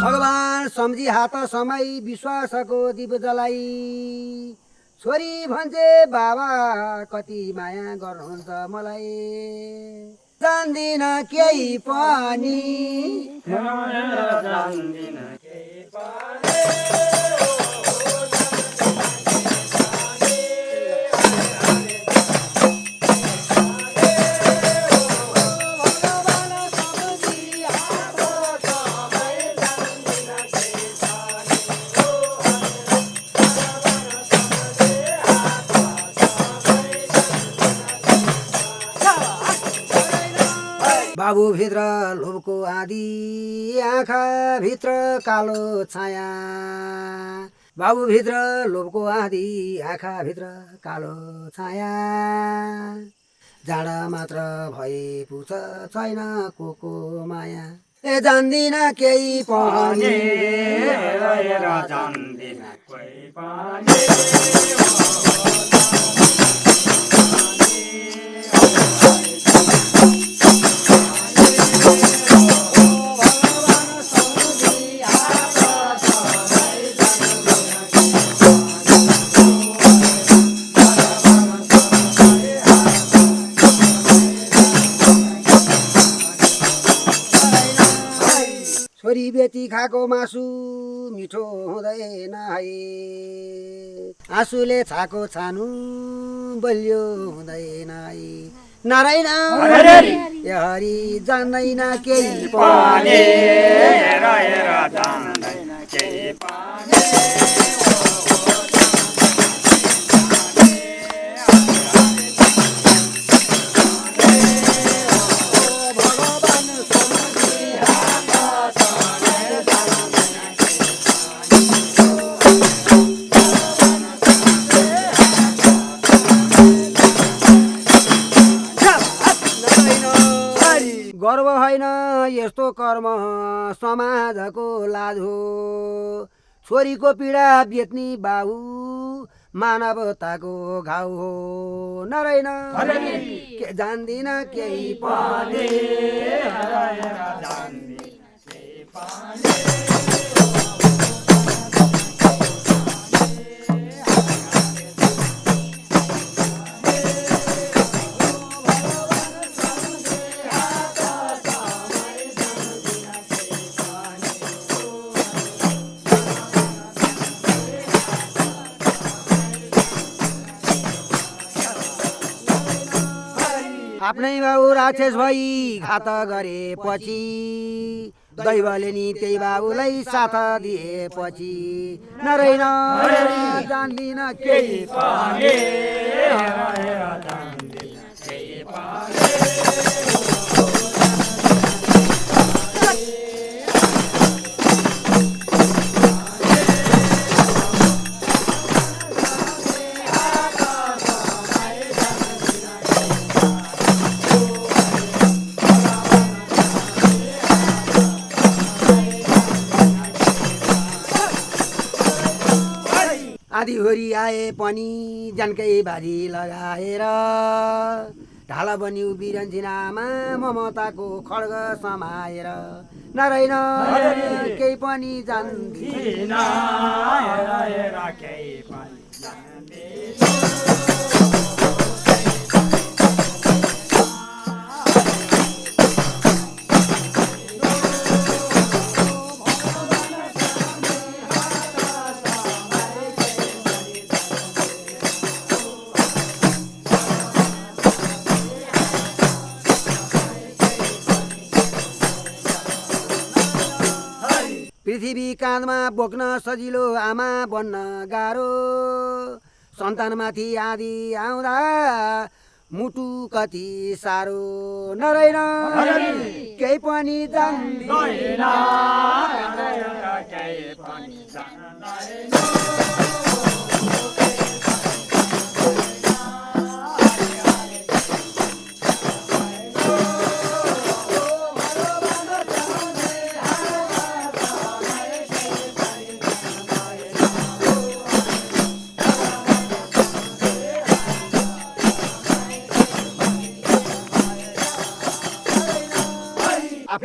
भगवान सम्झी हात समय विश्वासको दीप जलाई छोरी भन्छे बाबा कति माया गर्नुहुन्छ मलाई जान्दिन केही पनि बाबु भित्र लोभको आँधी आँखा भित्र कालो छाया बाबु भित्र लोभको आँधी आँखा भित्र कालो छाया जाडा मात्र भए पुछ छैन को माया ए जान्दिन केही पनि जान्दिन केही पनि छोरी बेटी खाएको मासु मिठो हुँदैन है आँसुले छाको छानु बलियो हुँदैन है नारायण हरि जान्दैन केही पनि जान्दैन केही पनि गर्व होइन यस्तो कर्म समाजको लाज हो छोरीको पीडा बेच्ने बाबु मानवताको घाउ हो नारायण के जान्दिन केही पनि आफ्नै बाबु राक्षस भई घात गरेपछि दैवले नि त्यही बाबुलाई साथ दिएपछि नारायण जान्दिन केही पनि आधीहोरी आए पनि जानकै बाजी लगाएर ढाला बन्यु बिरन्जिनामा ममताको खड्ग समाएर नारायण केही पनि जान्दिन केही पनि जान्दिन पृथ्वी काँधमा बोक्न सजिलो आमा बन्न गाह्रो सन्तानमाथि आदि आउँदा मुटु कति साह्रो नारायण केही पनि जान्दिन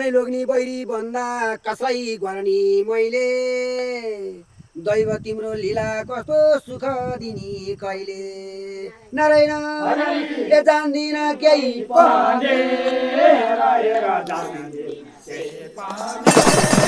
आफ्नै लोग्नी बैरी भन्दा कसै गर्ने मैले दैव तिम्रो लीला कस्तो सुख दिनी कहिले नारायण ए जान्दिन केही पाने हेर हेर जान्दिन केही पाने